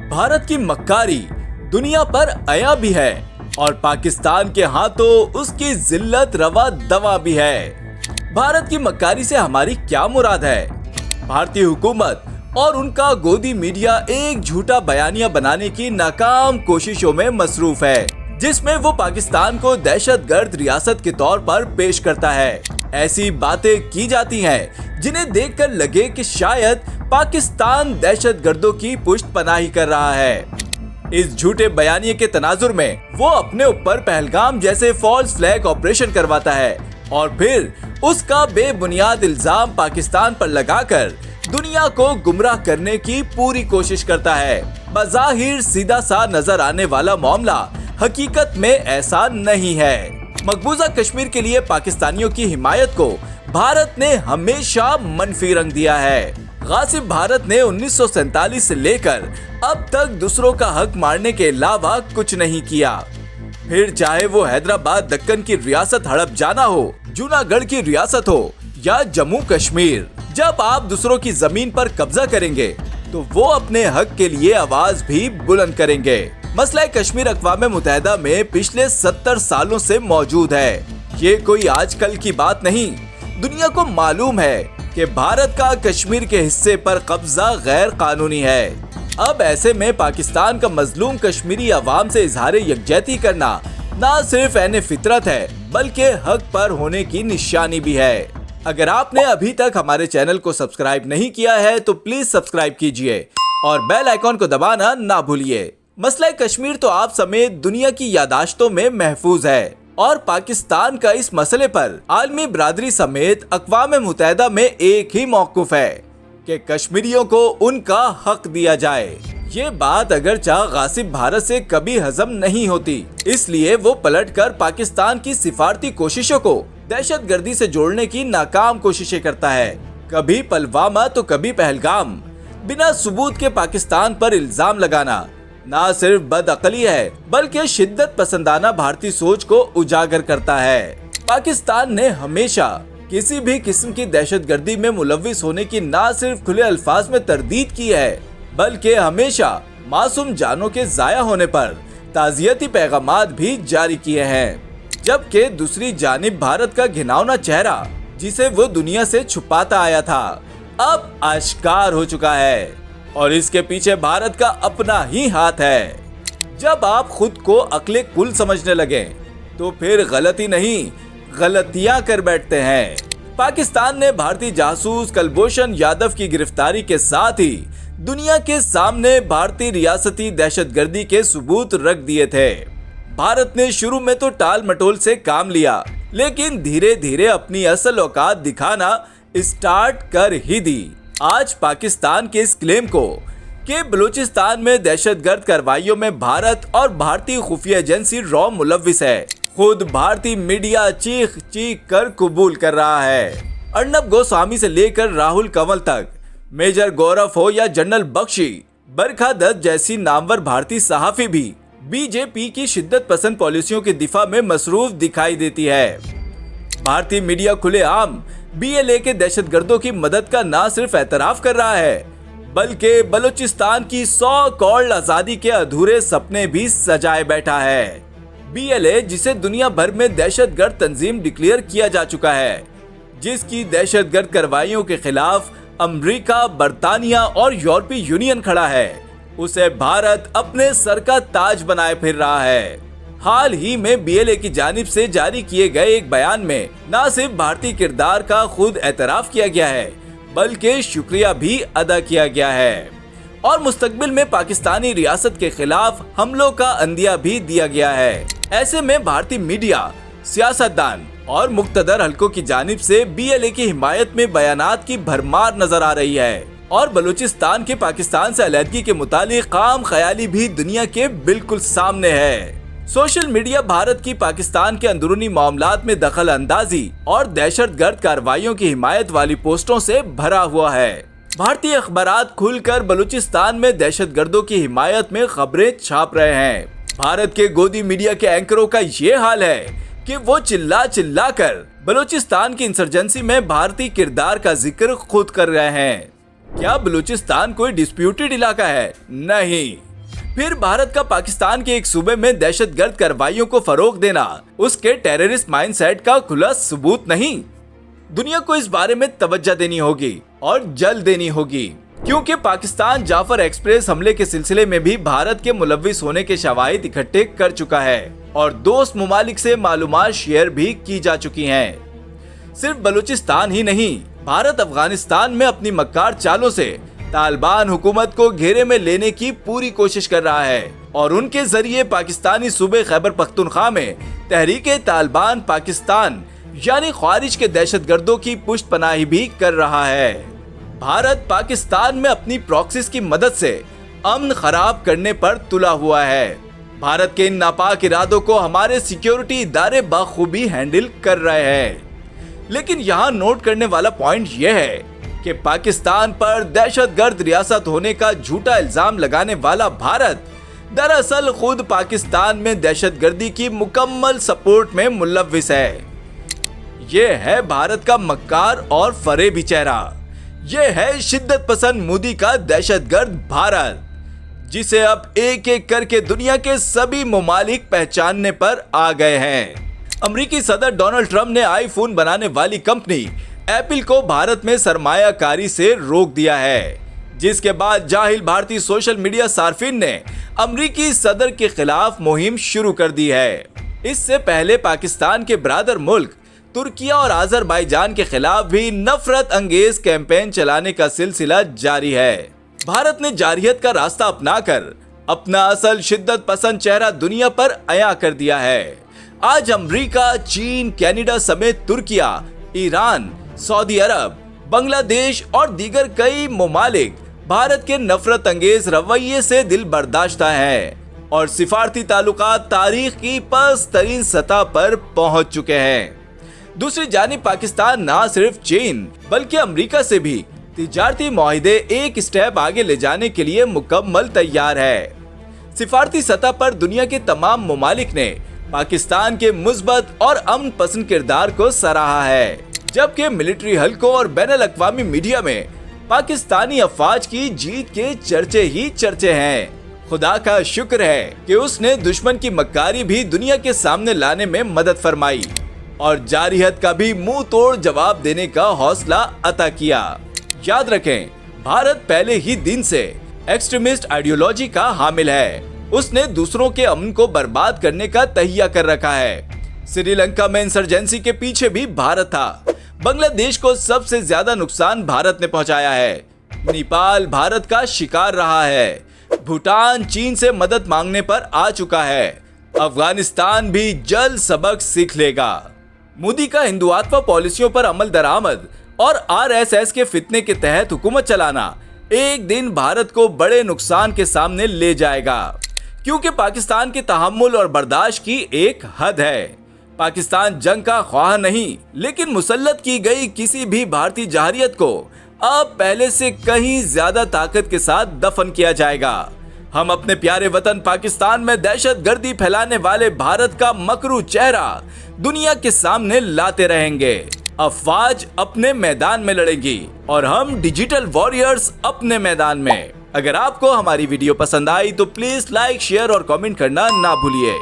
भारत की मक्कारी दुनिया पर आया भी है और पाकिस्तान के हाथों उसकी जिल्लत रवा दवा भी है। भारत की मक्कारी से हमारी क्या मुराद है? भारतीय हुकूमत और उनका गोदी मीडिया एक झूठा बयानिया बनाने की नाकाम कोशिशों में मसरूफ है, जिसमें वो पाकिस्तान को दहशतगर्द रियासत के तौर पर पेश करता है। ऐसी बातें की जाती हैं जिन्हें देखकर लगे कि शायद पाकिस्तान दहशतगर्दों की पुष्टपनाही कर रहा है। इस झूठे बयानिए के तनाजुर में वो अपने ऊपर पहलगाम जैसे फॉल्स फ्लैग ऑपरेशन करवाता है और फिर उसका बेबुनियाद इल्जाम पाकिस्तान पर लगाकर दुनिया को गुमराह करने की पूरी कोशिश करता है। बज़ाहिर सीधा सा नजर आने वाला मामला हकीकत में ऐसा नहीं है। मकबूजा कश्मीर के लिए पाकिस्तानियों की हिमायत को भारत ने हमेशा मनफी रंग दिया है। गासिब भारत ने 1947 से लेकर अब तक दूसरों का हक मारने के अलावा कुछ नहीं किया। फिर चाहे वो हैदराबाद दक्कन की रियासत हड़प जाना हो, जूनागढ़ की रियासत हो या जम्मू कश्मीर, जब आप दूसरों की जमीन पर कब्जा करेंगे तो वो अपने हक के लिए आवाज भी बुलंद करेंगे। मसला कश्मीर अक़वाम मुत्तहिदा में पिछले 70 सालों से मौजूद है। ये कोई आजकल की बात नहीं। दुनिया को मालूम है कि भारत का कश्मीर के हिस्से पर कब्जा गैर कानूनी है। अब ऐसे में पाकिस्तान का मजलूम कश्मीरी अवाम से इजहार यकजहती करना न सिर्फ ऐन फितरत है बल्कि हक पर होने की निशानी भी है। अगर आपने अभी तक हमारे चैनल को सब्सक्राइब नहीं किया है तो प्लीज सब्सक्राइब कीजिए और बेल आइकॉन को दबाना ना भूलिए। मसला कश्मीर तो आप समेत दुनिया की यादाश्तों में महफूज है और पाकिस्तान का इस मसले पर आलमी बरादरी समेत अक़वाम मुत्तहिदा में एक ही मौक़िफ़ है कि कश्मीरियों को उनका हक दिया जाए। ये बात अगरचा गासिब भारत से कभी हजम नहीं होती, इसलिए वो पलटकर पाकिस्तान की सिफारती कोशिशों को दहशतगर्दी से जोड़ने की नाकाम कोशिशें करता है। कभी पुलवामा तो कभी पहलगाम। बिना सबूत के पाकिस्तान पर इल्जाम लगाना ना सिर्फ बदअक्ली है बल्कि शिद्दत पसंदाना भारतीय सोच को उजागर करता है। पाकिस्तान ने हमेशा किसी भी किस्म की दहशतगर्दी में मुलव्विस होने की ना सिर्फ खुले अल्फाज में तरदीद की है बल्कि हमेशा मासूम जानों के जाया होने पर ताज़ियती पैगामात भी जारी किए हैं। जबकि दूसरी जानिब भारत का घिनौना चेहरा जिसे वो दुनिया से छुपाता आया था अब आश्कार हो चुका है और इसके पीछे भारत का अपना ही हाथ है। जब आप खुद को अक्ले कुल समझने लगे तो फिर गलती नहीं गलतियां कर बैठते हैं। पाकिस्तान ने भारतीय जासूस कुलभूषण यादव की गिरफ्तारी के साथ ही दुनिया के सामने भारतीय रियासती दहशतगर्दी के सबूत रख दिए थे। भारत ने शुरू में तो टाल मटोल से काम लिया, लेकिन धीरे धीरे अपनी असल औकात दिखाना स्टार्ट कर ही दी। आज पाकिस्तान के इस क्लेम को कि बलूचिस्तान में दहशतगर्द कार्रवाइयों में भारत और भारतीय खुफिया एजेंसी रॉ मुलव्विस है, खुद भारतीय मीडिया चीख चीख कर कबूल कर रहा है। अर्नब गोस्वामी से लेकर राहुल कंवल तक, मेजर गौरव हो या जनरल बख्शी, बरखा दत्त जैसी नामवर भारतीय सहाफी भी बीजेपी की शिद्दत पसंद पॉलिसियों के दिफा में मसरूफ दिखाई देती है। भारतीय मीडिया खुलेआम बीएलए के दहशतगर्दों की मदद का न सिर्फ एतराफ कर रहा है बल्कि बलूचिस्तान की 100 कौड़ आजादी के अधूरे सपने भी सजाए बैठा है। बीएलए जिसे दुनिया भर में दहशतगर्द तंजीम डिक्लेयर किया जा चुका है, जिसकी दहशतगर्द कार्रवाइयों के खिलाफ अमेरिका, बरतानिया और यूरोपीय यूनियन खड़ा है, उसे भारत अपने सर का ताज बनाए फिर रहा है। हाल ही में बीएलए की जानिब से जारी किए गए एक बयान में न सिर्फ भारतीय किरदार का खुद एतराफ किया गया है बल्कि शुक्रिया भी अदा किया गया है और मुस्तकबिल में पाकिस्तानी रियासत के खिलाफ हमलों का अंदिया भी दिया गया है। ऐसे में भारतीय मीडिया, सियासतदान और मुक्तदर हलकों की जानिब से बीएलए की हिमायत में बयानात की भरमार नजर आ रही है और बलूचिस्तान के पाकिस्तान से अलहदगी के मुतालिक काम ख्याली भी दुनिया के बिल्कुल सामने है। सोशल मीडिया भारत की पाकिस्तान के अंदरूनी मामलात में दखल अंदाजी और दहशतगर्द कार्रवाइयों की हिमायत वाली पोस्टों से भरा हुआ है। भारतीय अखबारात खुलकर बलूचिस्तान में दहशतगर्दों की हिमायत में खबरें छाप रहे हैं। भारत के गोदी मीडिया के एंकरों का ये हाल है कि वो चिल्ला चिल्ला कर बलूचिस्तान की इंसर्जेंसी में भारतीय किरदार का जिक्र खुद कर रहे हैं। क्या बलूचिस्तान कोई डिस्प्यूटेड इलाका है? नहीं, फिर भारत का पाकिस्तान के एक सूबे में दहशतगर्द कार्रवाइयों को फरोग देना उसके टेररिस्ट माइंडसेट का खुला सबूत नहीं। दुनिया को इस बारे में तवज्जो देनी होगी और जल्द देनी होगी, क्योंकि पाकिस्तान जाफर एक्सप्रेस हमले के सिलसिले में भी भारत के मुलव्विस होने के शवाहिद इकट्ठे कर चुका है और दोस्त मुमालिक से मालूमात शेयर भी की जा चुकी हैं। सिर्फ बलूचिस्तान ही नहीं, भारत अफगानिस्तान में अपनी मक्कार चालों से तालिबान हुकूमत को घेरे में लेने की पूरी कोशिश कर रहा है और उनके जरिए पाकिस्तानी सूबे खैबर पख्तूनख्वा में तहरीके तालिबान पाकिस्तान यानी ख्वारिज के दहशतगर्दों की पुष्टपनाही भी कर रहा है। भारत पाकिस्तान में अपनी प्रॉक्सीज की मदद से अमन खराब करने पर तुला हुआ है। भारत के इन नापाक इरादों को हमारे सिक्योरिटी इदारे बखूबी हैंडल कर रहे हैं। लेकिन यहाँ नोट करने वाला पॉइंट यह है कि पाकिस्तान पर दहशतगर्द रियासत होने का झूठा इल्जाम लगाने वाला भारत दरअसल खुद पाकिस्तान में दहशतगर्दी की मुकम्मल सपोर्ट में मुलव्विस है। ये है भारत का मक्कार और फरेबी चेहरा। ये है शिद्दत पसंद मोदी का दहशतगर्द भारत, जिसे अब एक एक करके दुनिया के सभी मुमालिक पहचानने पर आ गए हैं। अमेरिकी सदर डोनाल्ड ट्रंप ने आईफोन बनाने वाली कंपनी एप्पल को भारत में सरमायाकारी से रोक दिया है, जिसके बाद जाहिल भारतीय सोशल मीडिया सार्फिन ने अमेरिकी सदर के खिलाफ मुहिम शुरू कर दी है। इससे पहले पाकिस्तान के ब्रादर मुल्क तुर्किया और अजरबैजान के खिलाफ भी नफरत अंगेज कैंपेन चलाने का सिलसिला जारी है। भारत ने जारहियत का रास्ता अपनाकर अपना असल शिद्दत पसंद चेहरा दुनिया पर अया कर दिया है। आज अमेरिका, चीन, कनाडा समेत तुर्किया, ईरान, सऊदी अरब, बांग्लादेश और दीगर कई मुमालिक भारत के नफरत अंगेज रवैये से दिल बर्दाश्ता हैं और सिफारती ताल्लुकात तारीख की पस्त तरीन सतह पर पहुंच चुके हैं। दूसरी जानिब पाकिस्तान न सिर्फ चीन बल्कि अमेरिका से भी तिजारती मुआहिदे एक स्टेप आगे ले जाने के लिए मुकम्मल तैयार है। सिफारती सतह पर दुनिया के तमाम मुमालिक ने पाकिस्तान के मुस्बत और अमन पसंद किरदार को सराहा है, जबकि मिलिट्री हलकों और बैनुल अक़वामी मीडिया में पाकिस्तानी अफवाज की जीत के चर्चे ही चर्चे हैं। खुदा का शुक्र है कि उसने दुश्मन की मक्कारी भी दुनिया के सामने लाने में मदद फरमाई और जारहियत का भी मुंह तोड़ जवाब देने का हौसला अता किया। याद रखें, भारत पहले ही दिन से एक्सट्रीमिस्ट आइडियोलॉजी का हामिल है। उसने दूसरों के अमन को बर्बाद करने का तहिया कर रखा है। श्रीलंका में इंसर्जेंसी के पीछे भी भारत था। बांग्लादेश को सबसे ज्यादा नुकसान भारत ने पहुंचाया है। नेपाल भारत का शिकार रहा है। भूटान चीन से मदद मांगने पर आ चुका है। अफगानिस्तान भी जल्द सबक सीख लेगा। मोदी का हिंदुत्व पॉलिसियों पर अमल दरामद और आरएसएस के फितने के तहत हुकूमत चलाना एक दिन भारत को बड़े नुकसान के सामने ले जाएगा, क्योंकि पाकिस्तान के तहम्मुल और बर्दाश्त की एक हद है। पाकिस्तान जंग का ख्वाह नहीं, लेकिन मुसल्लत की गई किसी भी भारतीय जारहियत को अब पहले से कहीं ज्यादा ताकत के साथ दफन किया जाएगा। हम अपने प्यारे वतन पाकिस्तान में दहशतगर्दी फैलाने वाले भारत का मकरू चेहरा दुनिया के सामने लाते रहेंगे। अफवाज अपने मैदान में लड़ेगी और हम डिजिटल वॉरियर्स अपने मैदान में। अगर आपको हमारी वीडियो पसंद आई तो प्लीज लाइक, शेयर और कमेंट करना ना भूलिए।